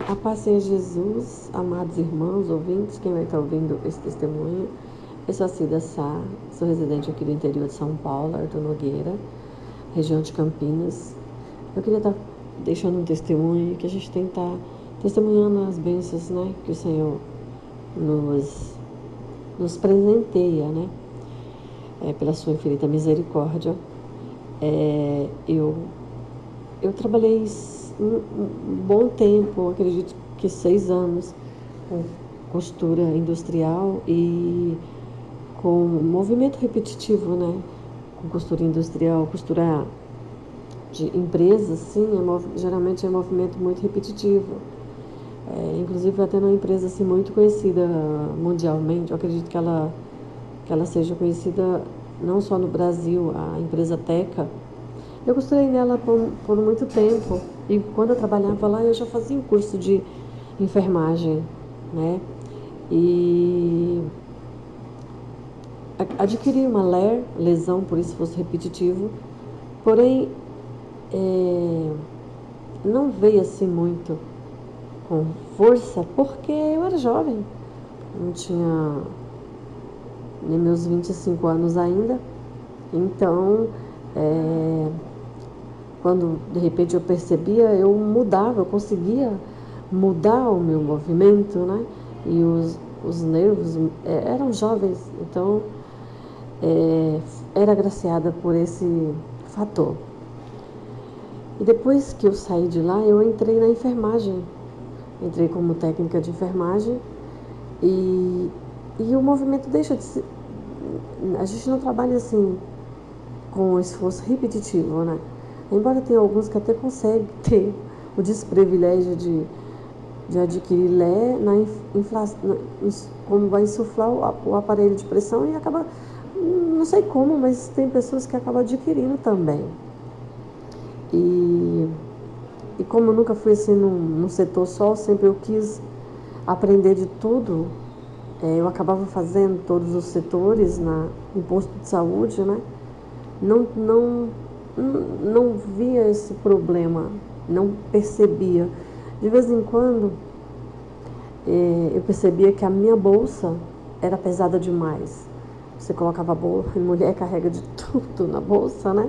A paz seja Jesus, amados irmãos, ouvintes, quem vai estar ouvindo esse testemunho. Eu sou a Cida Sá, sou residente aqui do interior de São Paulo, Arthur Nogueira, região de Campinas. Eu queria estar deixando um testemunho que a gente tem que estar testemunhando as bênçãos, né, que o Senhor nos presenteia, né, pela sua infinita misericórdia. Eu trabalhei um bom tempo, acredito que 6 anos, com costura industrial e com movimento repetitivo, né? Com costura industrial, costura de empresas, sim, geralmente é um movimento muito repetitivo. Inclusive até numa empresa assim, muito conhecida mundialmente, eu acredito que ela seja conhecida não só no Brasil, a empresa Teca. Eu costurei nela por muito tempo e quando eu trabalhava lá eu já fazia um curso de enfermagem, né? E adquiri uma lesão, por isso fosse repetitivo, porém não veio assim muito com força porque eu era jovem, não tinha nem meus 25 anos ainda, então quando de repente eu percebia, eu mudava, eu conseguia mudar o meu movimento, né? E os nervos eram jovens, então era agraciada por esse fator. E depois que eu saí de lá, eu entrei na enfermagem. Entrei como técnica de enfermagem e o movimento deixa de ser... A gente não trabalha assim com esforço repetitivo, né? Embora tenha alguns que até conseguem ter o desprivilégio de adquirir como vai insuflar o aparelho de pressão e acaba, não sei como, mas tem pessoas que acabam adquirindo também. E como eu nunca fui assim num setor só, sempre eu quis aprender de tudo, eu acabava fazendo todos os setores em posto de saúde, né? Não via esse problema, não percebia. De vez em quando, eu percebia que a minha bolsa era pesada demais. Você colocava a bolsa, a mulher carrega de tudo na bolsa, né?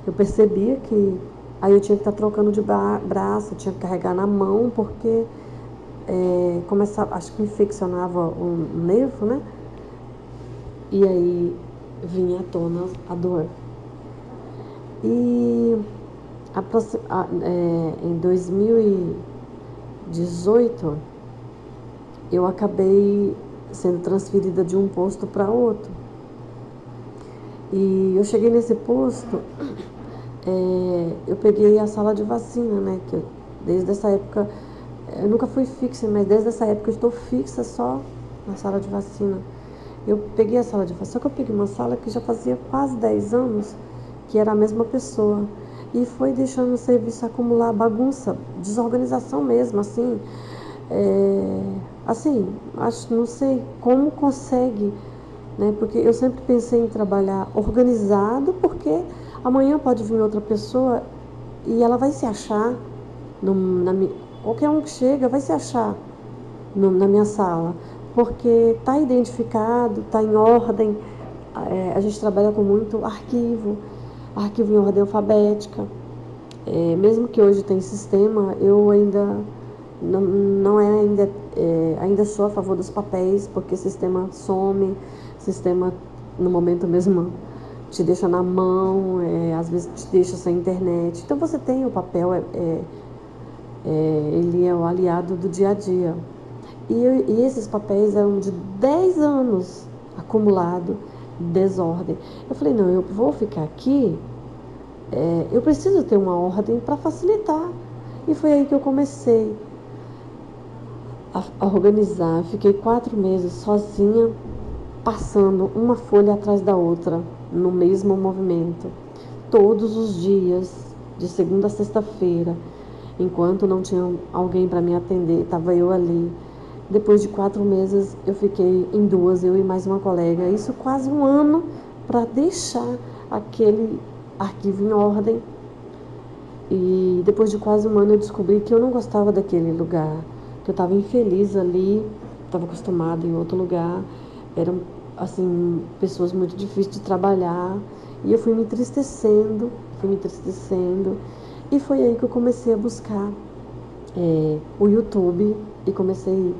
Eu percebia que aí eu tinha que estar trocando de braço, eu tinha que carregar na mão, porque começava, acho que infeccionava um nervo, né? E aí vinha à tona a dor. E em 2018, eu acabei sendo transferida de um posto para outro. E eu cheguei nesse posto, eu peguei a sala de vacina, né? Que desde essa época, eu nunca fui fixa, mas desde essa época eu estou fixa só na sala de vacina. Eu peguei a sala de vacina, só que eu peguei uma sala que já fazia quase 10 anos, que era a mesma pessoa. E foi deixando o serviço acumular bagunça, desorganização mesmo, assim. Não sei como consegue, né? Porque eu sempre pensei em trabalhar organizado, porque amanhã pode vir outra pessoa e ela vai se achar, qualquer um que chega vai se achar na minha sala, porque está identificado, está em ordem. A gente trabalha com muito arquivo em ordem alfabética. Mesmo que hoje tem sistema, eu ainda não é ainda sou a favor dos papéis, porque sistema some, sistema no momento mesmo te deixa na mão, às vezes te deixa sem internet. Então você tem o papel, ele é o aliado do dia a dia. E esses papéis eram de 10 anos acumulado, desordem. Eu falei, não, eu vou ficar aqui, eu preciso ter uma ordem para facilitar. E foi aí que eu comecei a organizar. Fiquei 4 meses sozinha, passando uma folha atrás da outra, no mesmo movimento, todos os dias, de segunda a sexta-feira. Enquanto não tinha alguém para me atender, estava eu ali. Depois de 4 meses, eu fiquei em 2, eu e mais uma colega. Isso quase um ano para deixar aquele arquivo em ordem. E depois de quase um ano eu descobri que eu não gostava daquele lugar, que eu estava infeliz ali, estava acostumada em outro lugar, eram assim pessoas muito difíceis de trabalhar, e eu fui me entristecendo, e foi aí que eu comecei a buscar o YouTube e comecei.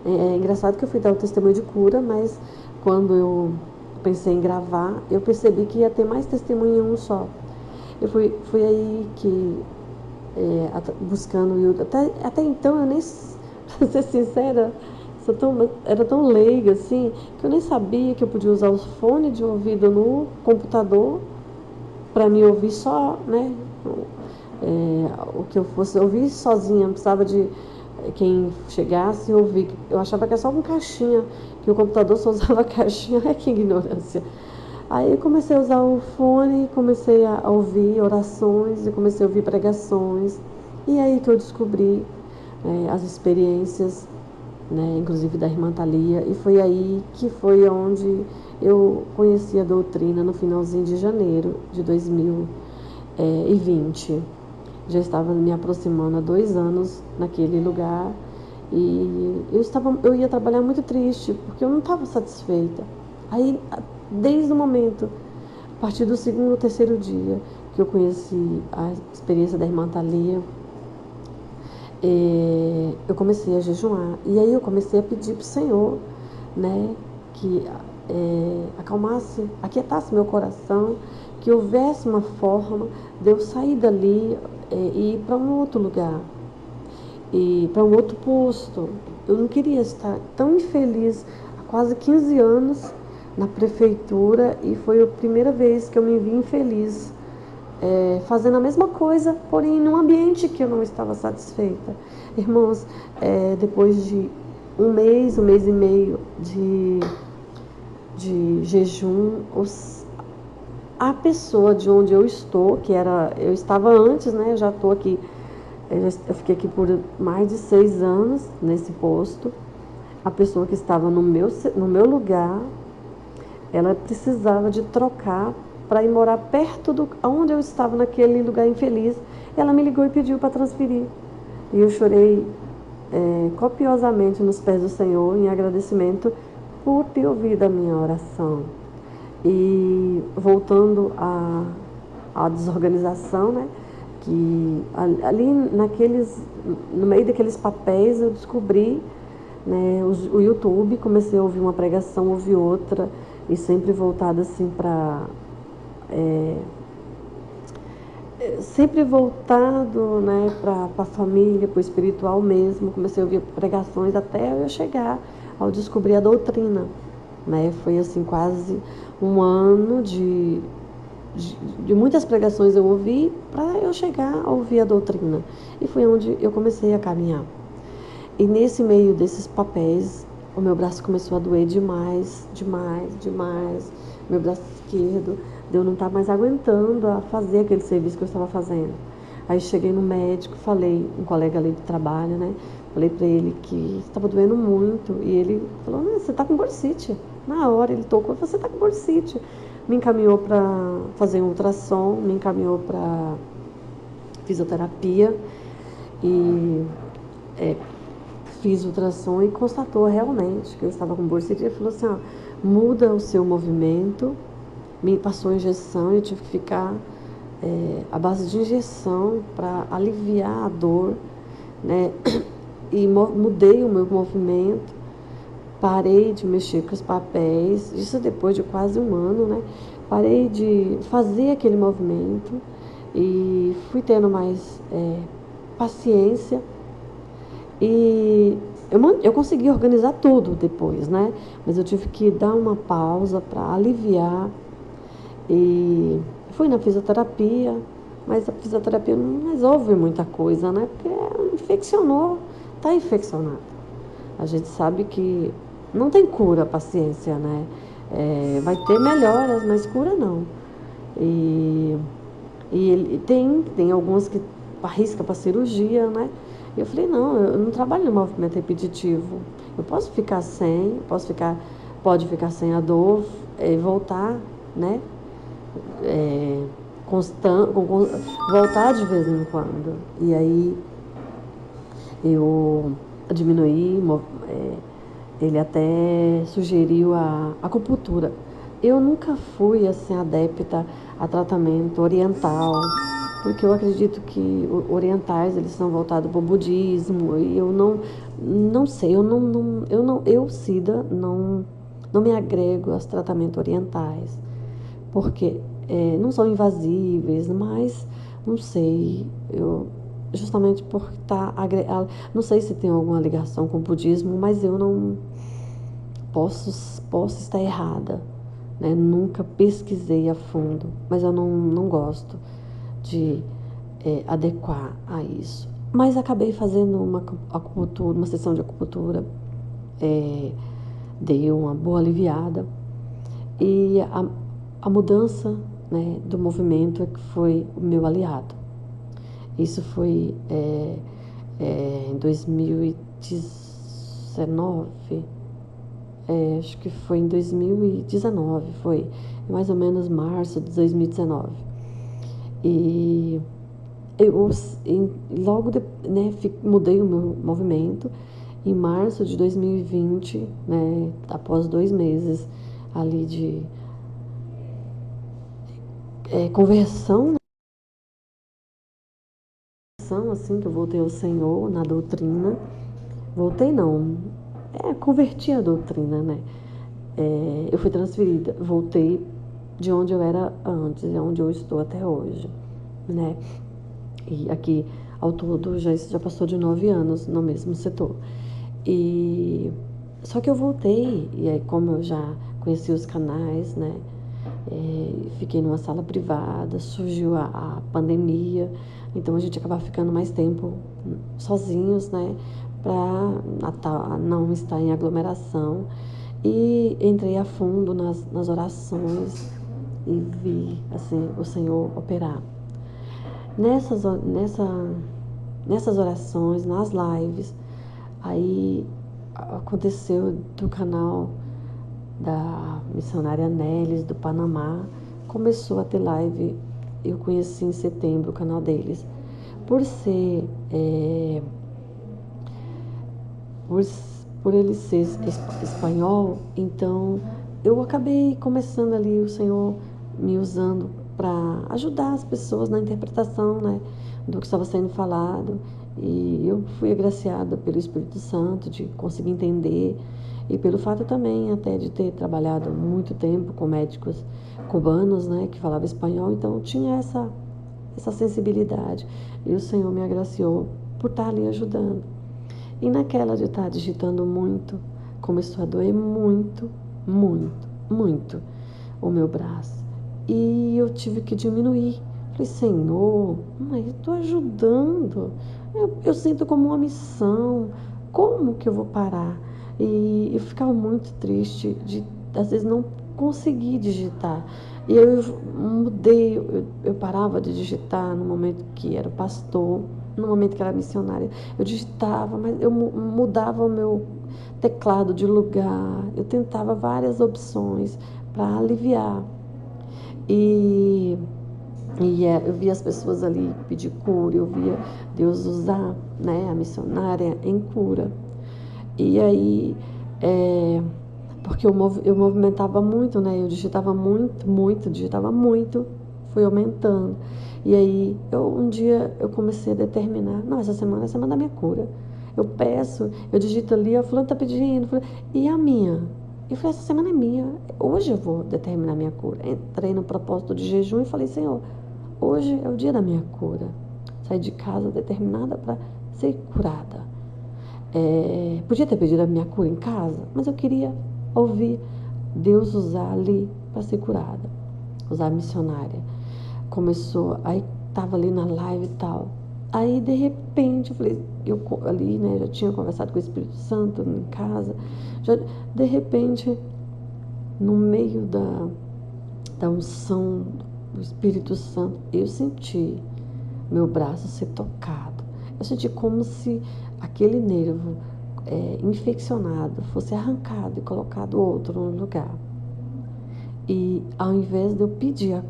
É engraçado que eu fui dar o testemunho de cura, mas quando eu pensei em gravar, eu percebi que ia ter mais testemunho em um só. Fui aí que, buscando o YouTube. Até então eu nem, pra ser sincera, era tão leiga assim, que eu nem sabia que eu podia usar os fones de ouvido no computador para me ouvir só, né? O que eu fosse ouvir sozinha, não precisava de quem chegasse e ouvir. Eu achava que era só com caixinha, que o computador só usava caixinha. Ai, que ignorância. Aí eu comecei a usar o fone, comecei a ouvir orações, e comecei a ouvir pregações. E aí que eu descobri as experiências, né, inclusive da irmã Thalia, e foi aí que foi onde eu conheci a doutrina no finalzinho de janeiro de 2020. Já estava me aproximando há 2 anos naquele lugar e eu ia trabalhar muito triste, porque eu não estava satisfeita. Aí, desde o momento, a partir do segundo ou terceiro dia que eu conheci a experiência da irmã Thalia, eu comecei a jejuar. E aí eu comecei a pedir para o Senhor, né, que acalmasse, aquietasse meu coração, que houvesse uma forma de eu sair dali e ir para um outro lugar, e para um outro posto. Eu não queria estar tão infeliz há quase 15 anos na prefeitura, e foi a primeira vez que eu me vi infeliz fazendo a mesma coisa, porém num ambiente que eu não estava satisfeita. Irmãos, depois de um mês e meio de jejum, a pessoa de onde eu estou, eu estava antes, né? Eu já estou aqui, eu fiquei aqui por mais de 6 anos nesse posto. A pessoa que estava no meu lugar, ela precisava de trocar para ir morar perto do onde eu estava, naquele lugar infeliz. Ela me ligou e pediu para transferir. E eu chorei copiosamente nos pés do Senhor, em agradecimento por ter ouvido a minha oração. E voltando à desorganização, né? Que ali no meio daqueles papéis eu descobri, né, o YouTube, comecei a ouvir uma pregação, ouvi outra, e sempre voltada assim para sempre voltado, né, para a família, para o espiritual mesmo. Comecei a ouvir pregações até eu chegar ao descobrir a doutrina, né? Foi assim quase um ano de muitas pregações eu ouvi para eu chegar a ouvir a doutrina, e foi onde eu comecei a caminhar. E nesse meio desses papéis, o meu braço começou a doer demais, demais, demais. Meu braço esquerdo, eu não estava mais aguentando a fazer aquele serviço que eu estava fazendo. Aí cheguei no médico, falei, um colega ali de trabalho, né? Falei para ele que estava doendo muito, e ele falou: não, você está com bursite. Na hora ele tocou e falou: você está com bursite. Me encaminhou para fazer um ultrassom, me encaminhou para fisioterapia, e fiz ultrassom e constatou realmente que eu estava com bursite. Ele falou assim: ó, muda o seu movimento. Me passou injeção e eu tive que ficar à base de injeção para aliviar a dor, né? E mudei o meu movimento, parei de mexer com os papéis, isso depois de quase um ano, né? Parei de fazer aquele movimento e fui tendo mais paciência. E eu consegui organizar tudo depois, né? Mas eu tive que dar uma pausa para aliviar. E fui na fisioterapia, mas a fisioterapia não resolve muita coisa, né? Porque infeccionou, está infeccionado. A gente sabe que não tem cura a paciência, né? Vai ter melhoras, mas cura não. E ele tem alguns que arrisca para cirurgia, né? E eu falei: não, eu não trabalho no movimento repetitivo. Eu posso ficar sem, pode ficar sem a dor e voltar, né? voltar de vez em quando. E aí eu diminuí, ele até sugeriu a acupuntura. Eu nunca fui assim adepta a tratamento oriental, porque eu acredito que orientais eles são voltados para o budismo e eu não sei, eu Cida não me agrego aos tratamentos orientais, porque não são invasíveis, mas não sei, eu justamente por estar não sei se tem alguma ligação com o budismo, mas eu não posso estar errada, né? Nunca pesquisei a fundo, mas eu não gosto de adequar a isso. Mas acabei fazendo uma acupuntura, uma sessão de acupuntura, deu uma boa aliviada e a mudança, né, do movimento é que foi o meu aliado. Isso foi em 2019, acho que foi em 2019, foi mais ou menos março de 2019. E eu logo né, mudei o meu movimento em março de 2020, né, após 2 meses ali de conversão, né, assim que eu voltei ao Senhor na doutrina. Voltei não, converti a doutrina, né? Eu fui transferida, voltei de onde eu era antes, é onde eu estou até hoje, né? E aqui, ao todo, já passou de 9 anos no mesmo setor. E só que eu voltei, e aí como eu já conheci os canais, né? Fiquei numa sala privada, surgiu a pandemia, então a gente acabava ficando mais tempo sozinhos, né? Para não estar em aglomeração. E entrei a fundo nas orações e vi assim, o Senhor operar. Nessas orações, nas lives, aí aconteceu do canal da missionária Nelis, do Panamá, começou a ter live, eu conheci em setembro o canal deles. Por ser, por ele ser espanhol, então eu acabei começando ali, o Senhor me usando para ajudar as pessoas na interpretação, né, do que estava sendo falado. E eu fui agraciada pelo Espírito Santo de conseguir entender e pelo fato também até de ter trabalhado muito tempo com médicos cubanos, né, que falavam espanhol, então tinha essa sensibilidade. E o Senhor me agraciou por estar ali ajudando. E naquela de estar digitando muito, começou a doer muito, muito, muito o meu braço. E eu tive que diminuir. Falei, Senhor, mas eu estou ajudando. Eu sinto como uma missão. Como que eu vou parar? E eu ficava muito triste de, às vezes, não conseguir digitar. E eu mudei, eu parava de digitar no momento que era pastor, no momento que era missionária. Eu digitava, mas eu mudava o meu teclado de lugar. Eu tentava várias opções para aliviar. E eu via as pessoas ali pedir cura, eu via Deus usar, né, a missionária em cura. E aí, porque eu movimentava muito, né, eu digitava muito, fui aumentando. E aí, um dia eu comecei a determinar, não, essa semana é a semana da minha cura. Eu peço, eu digito ali, a fulano tá pedindo, e a minha? Eu falei, essa semana é minha, hoje eu vou determinar a minha cura. Entrei no propósito de jejum e falei, Senhor, hoje é o dia da minha cura. Saí de casa determinada para ser curada. Podia ter pedido a minha cura em casa, mas eu queria ouvir Deus usar ali para ser curada, usar a missionária. Começou, aí estava ali na live e tal. Aí, de repente, eu falei, eu ali, né, já tinha conversado com o Espírito Santo em casa. De repente, no meio da unção do Espírito Santo, eu senti meu braço ser tocado. Eu senti como se aquele nervo infeccionado fosse arrancado e colocado outro no lugar. E ao invés de eu pedir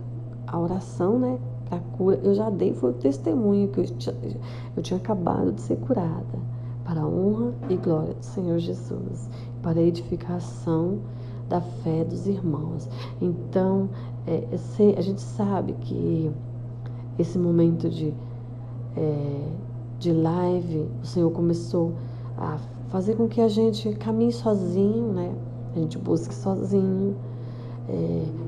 a oração, né, para cura. Eu já dei, foi o testemunho que eu tinha acabado de ser curada, para a honra e glória do Senhor Jesus, para a edificação da fé dos irmãos. Então, a gente sabe que esse momento de live, o Senhor começou a fazer com que a gente caminhe sozinho, né? A gente busque sozinho.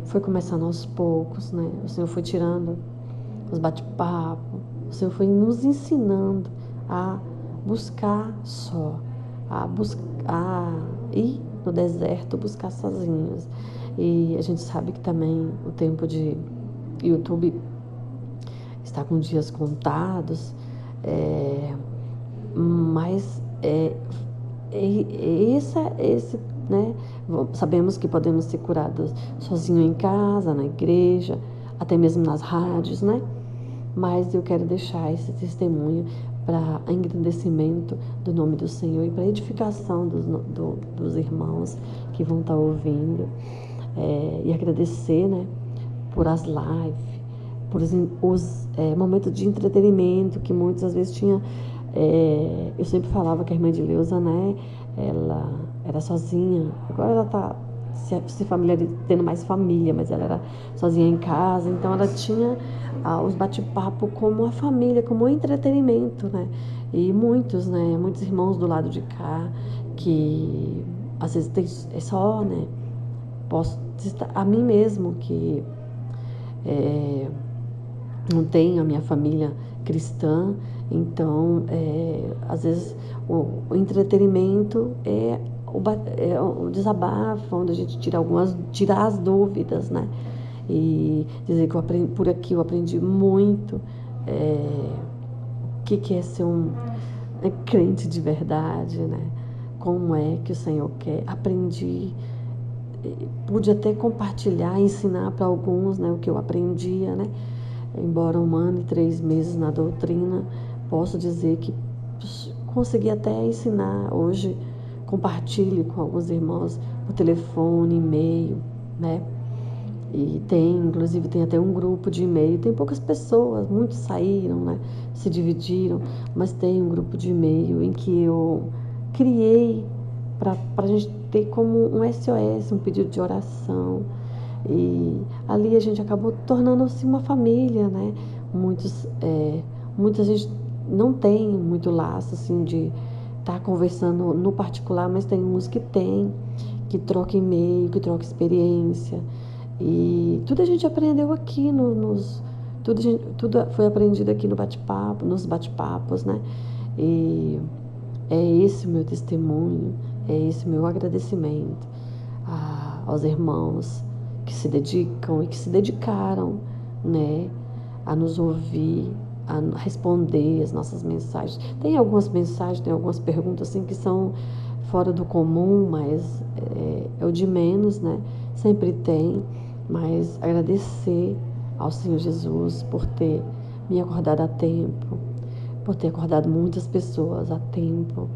Foi começando aos poucos, né? O Senhor foi tirando os bate-papos, o Senhor foi nos ensinando a buscar só, a ir no deserto, buscar sozinhos. E a gente sabe que também o tempo de YouTube está com dias contados, mas esse, né? Sabemos que podemos ser curados sozinho em casa, na igreja, até mesmo nas rádios, né? Mas eu quero deixar esse testemunho para engrandecimento do nome do Senhor e para edificação dos irmãos que vão estar ouvindo, e agradecer, né, por as lives, por os momentos de entretenimento que muitas às vezes tinha. Eu sempre falava que a irmã de Leusa, né, ela era sozinha, agora ela está se familiarizando, tendo mais família, mas ela era sozinha em casa, então ela tinha os bate-papo como a família, como um entretenimento, né? E muitos irmãos do lado de cá, que às vezes é só, né? Posso citar a mim mesmo, que não tenho a minha família cristã, então às vezes o entretenimento é o desabafo, onde a gente tira as dúvidas, né? E dizer que por aqui eu aprendi muito o que é ser um crente de verdade, né? Como é que o Senhor quer. Aprendi, pude até compartilhar, ensinar para alguns, né, o que eu aprendia, né? Embora 1 ano e 3 meses na doutrina, posso dizer que consegui até ensinar hoje. Compartilho com alguns irmãos por telefone, e-mail, né? E inclusive tem até um grupo de e-mail, tem poucas pessoas, muitos saíram, né? Se dividiram, mas tem um grupo de e-mail em que eu criei para a gente ter como um SOS, um pedido de oração. E ali a gente acabou tornando-se uma família, né? Muita gente não tem muito laço, assim, de estar conversando no particular, mas tem uns que tem, que troca e-mail, que troca experiência. E tudo a gente aprendeu aqui tudo foi aprendido aqui no bate-papo, nos bate-papos, né? E é esse o meu testemunho, é esse o meu agradecimento aos irmãos que se dedicam e que se dedicaram, né, a nos ouvir, a responder as nossas mensagens. Tem algumas mensagens, tem algumas perguntas assim que são fora do comum, mas é o de menos, né? Sempre tem, mas agradecer ao Senhor Jesus por ter me acordado a tempo, por ter acordado muitas pessoas a tempo,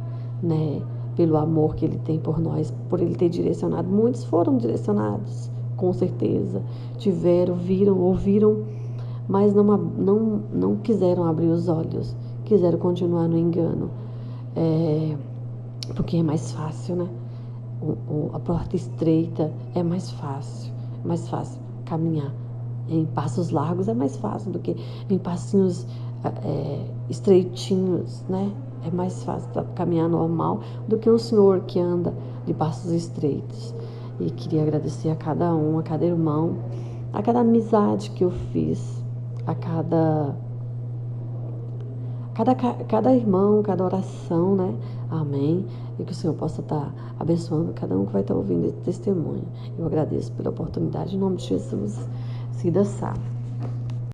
né? Pelo amor que Ele tem por nós, por Ele ter direcionado. Muitos foram direcionados, com certeza. Viram, ouviram, mas não quiseram abrir os olhos, quiseram continuar no engano. Porque é mais fácil, né? A porta estreita é mais fácil caminhar. Em passos largos é mais fácil do que em passinhos estreitinhos, né? É mais fácil caminhar normal do que um senhor que anda de passos estreitos. E queria agradecer a cada um, a cada irmão, a cada amizade que eu fiz, a cada irmão, cada oração, né? Amém. E que o Senhor possa estar abençoando cada um que vai estar ouvindo esse testemunho. Eu agradeço pela oportunidade, em nome de Jesus. Cida Sá.